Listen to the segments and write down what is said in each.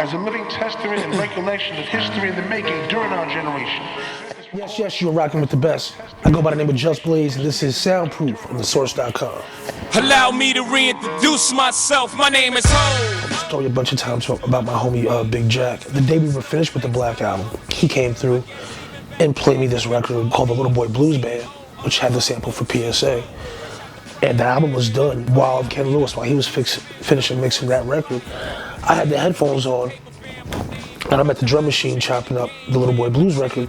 as a living testament and recollection of history in the making during our generation. Yes, you're rocking with the best. I go by the name of Just Blaze, and this is Soundproof on thesource.com. Allow me to reintroduce myself. My name is Ho. I've told you a bunch of times about my homie Big Jack. The day we were finished with the Black Album, he came through and played me this record called The Little Boy Blues Band, which had the sample for PSA. And the album was done while Ken Lewis, while he was finishing mixing that record. I had the headphones on, and I'm at the drum machine chopping up the Little Boy Blues record,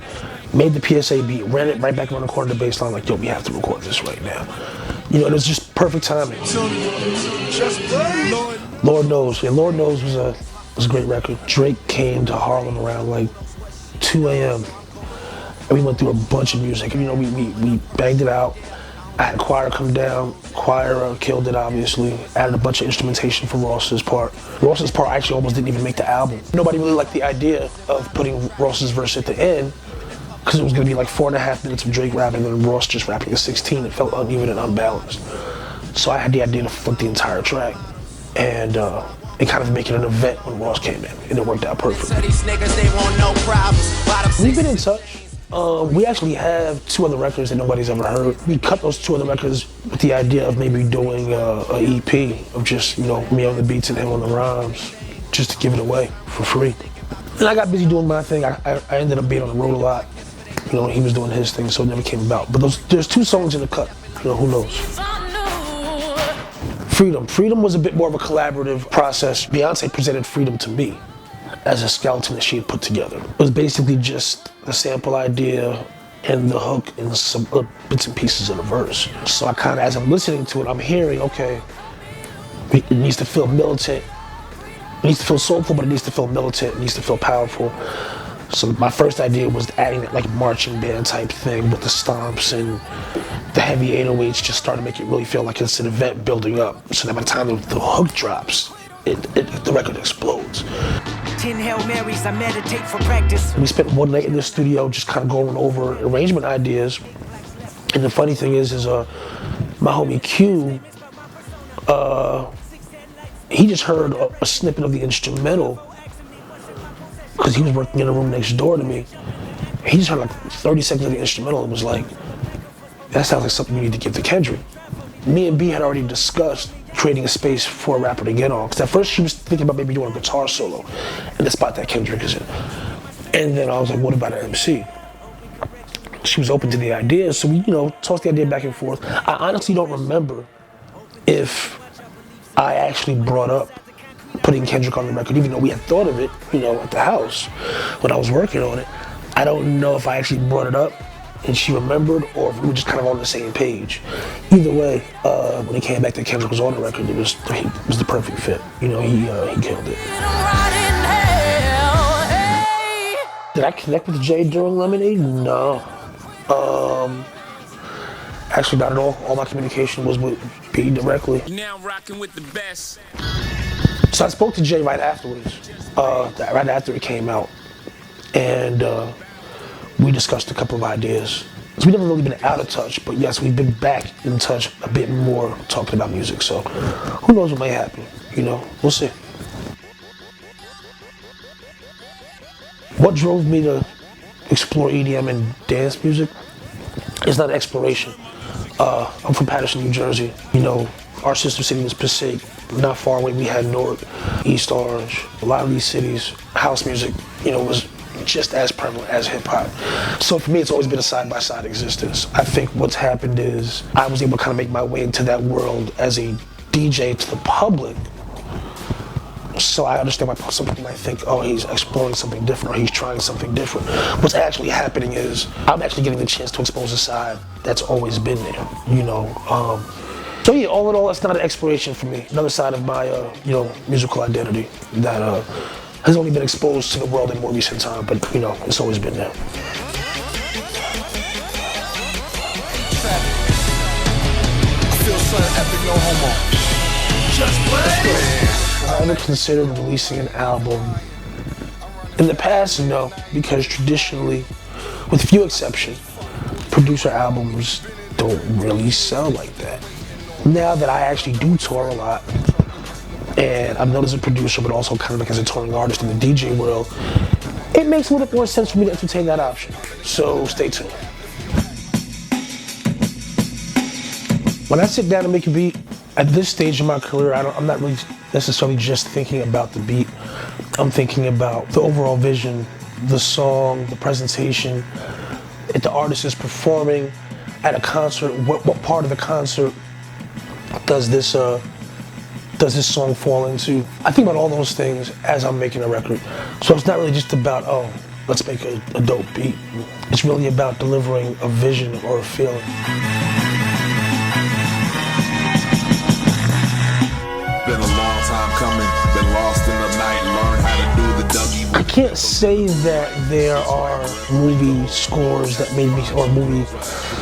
made the PSA beat, ran it right back around the corner of the bass line, like, yo, we have to record this right now. You know, it was just perfect timing. Lord Knows. Yeah, Lord Knows was a great record. Drake came to Harlem around like 2 a.m. and we went through a bunch of music. And, you know, we banged it out. I had choir come down. Choir killed it, obviously. Added a bunch of instrumentation for Ross's part. Ross's part actually almost didn't even make the album. Nobody really liked the idea of putting Ross's verse at the end, because it was going to be like 4.5 minutes of Drake rapping and then Ross just rapping at 16. It felt uneven and unbalanced. So I had the idea to flip the entire track and kind of make it an event when Ross came in, and it worked out perfectly. We've been in touch. We actually have 2 other records that nobody's ever heard. We cut those 2 other records with the idea of maybe doing an EP of just, you know, me on the beats and him on the rhymes, just to give it away for free. And I got busy doing my thing. I ended up being on the road a lot. You know, he was doing his thing, so it never came about. But there's 2 songs in the cut. You know, who knows? Freedom. Freedom was a bit more of a collaborative process. Beyoncé presented Freedom to me as a skeleton that she had put together. It was basically just the sample idea and the hook and some bits and pieces of the verse. So I kind of, as I'm listening to it, I'm hearing, okay, it needs to feel militant. It needs to feel soulful, but it needs to feel militant. It needs to feel powerful. So my first idea was adding that like marching band type thing with the stomps and the heavy 808s, just started to make it really feel like it's an event building up. So that by the time the hook drops, the record explodes. 10 Hail Marys, I meditate for practice. We spent one night in the studio just kind of going over arrangement ideas. And the funny thing is my homie Q, he just heard a snippet of the instrumental because he was working in a room next door to me. He just heard like 30 seconds of the instrumental and was like, that sounds like something you need to give to Kendrick. Me and B had already discussed creating a space for a rapper to get on. Because at first she was thinking about maybe doing a guitar solo in the spot that Kendrick is in. And then I was like, what about an MC? She was open to the idea, so we, you know, tossed the idea back and forth. I honestly don't remember if I actually brought up putting Kendrick on the record, even though we had thought of it, you know, at the house when I was working on it. I don't know if I actually brought it up and she remembered, or if we were just kind of on the same page. Either way, when it came back that Kendrick was on the record, it was the perfect fit. You know, he killed it. Did I connect with Jay during Lemonade? No. Actually, not at all. All my communication was with B directly. Now rocking with the best. So I spoke to Jay right afterwards, right after it came out, and we discussed a couple of ideas. So we've never really been out of touch, but yes, we've been back in touch a bit more, talking about music. So who knows what may happen? You know, we'll see. What drove me to explore EDM and dance music is not exploration. I'm from Paterson, New Jersey. You know, our sister city was Passaic. Not far away, we had Newark, East Orange. A lot of these cities, house music, you know, was just as prevalent as hip hop. So for me, it's always been a side-by-side existence. I think what's happened is I was able to kind of make my way into that world as a DJ to the public. So I understand why some people might think, oh, he's exploring something different or he's trying something different. What's actually happening is I'm actually getting the chance to expose a side that's always been there, you know. So yeah, all in all, it's not an exploration for me. Another side of my, you know, musical identity that has only been exposed to the world in more recent time, but you know, it's always been there. I ever considered releasing an album? In the past, no, because traditionally, with few exceptions, producer albums don't really sell like that. Now that I actually do tour a lot, and I've known as a producer, but also kind of like as a touring artist in the DJ world, it makes a little bit more sense for me to entertain that option. So stay tuned. When I sit down to make a beat, at this stage in my career, I'm not really necessarily just thinking about the beat. I'm thinking about the overall vision, the song, the presentation. If the artist is performing at a concert, what part of the concert does this song fall into? I think about all those things as I'm making a record. So it's not really just about, oh, let's make a dope beat. It's really about delivering a vision or a feeling. Been a long time coming, been lost in the night, learned how to do the Dougie. I can't say that there are movie scores that made me, or movie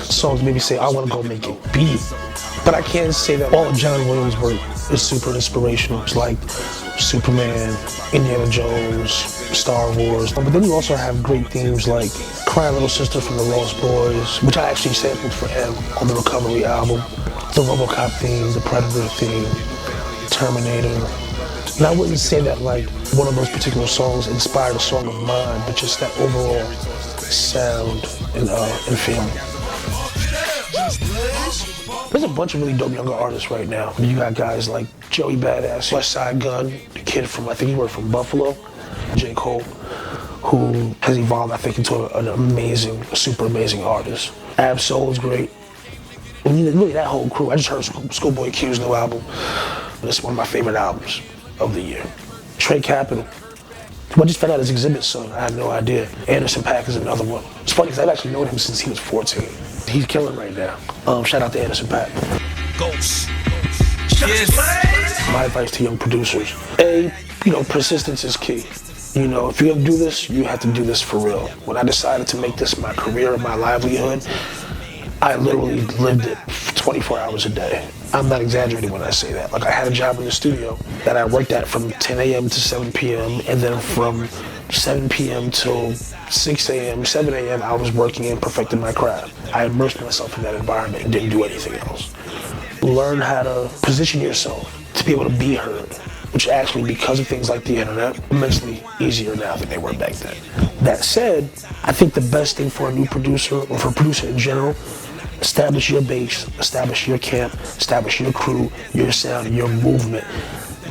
songs made me say, I want to go make a beat. But I can say that all of John Williams' work is super inspirational. It's like Superman, Indiana Jones, Star Wars. But then you also have great themes like Crying Little Sister from the Lost Boys, which I actually sampled for him on the Recovery album, the RoboCop theme, the Predator theme, Terminator. And I wouldn't say that like one of those particular songs inspired a song of mine, but just that overall sound and feeling. There's a bunch of really dope younger artists right now. You got guys like Joey Badass, West Side Gun, the kid from, I think he worked from Buffalo, J. Cole, who has evolved, I think, into an amazing, super amazing artist. Ab-Soul is great. I mean, really that whole crew. I just heard Schoolboy Q's new album. It's one of my favorite albums of the year. Trey Capital. I just found out his Exhibit son. I had no idea. Anderson .Paak is another one. It's funny because I've actually known him since he was 14. He's killing right now. Shout out to Anderson .Paak. Ghost. Yes. My advice to young producers: persistence is key. If you're gonna do this, you have to do this for real. When I decided to make this my career and my livelihood, I literally lived it 24 hours a day. I'm not exaggerating when I say that. Like, I had a job in the studio that I worked at from 10 a.m. to 7 p.m. and then from 7 p.m. till 6 a.m., 7 a.m. I was working and perfecting my craft. I immersed myself in that environment and didn't do anything else. Learn how to position yourself to be able to be heard, which actually, because of things like the internet, immensely easier now than they were back then. That said, I think the best thing for a new producer, or for a producer in general, establish your base, establish your camp, establish your crew, your sound, your movement.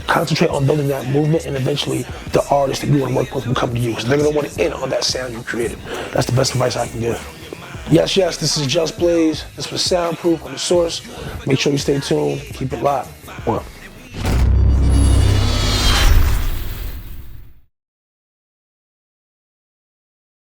Concentrate on building that movement, and eventually the artists that you want to work with will come to you, because they're going to want to in on that sound you created. That's the best advice I can give. Yes, this is Just Blaze. This was Soundproof on The Source. Make sure you stay tuned. Keep it locked. Well.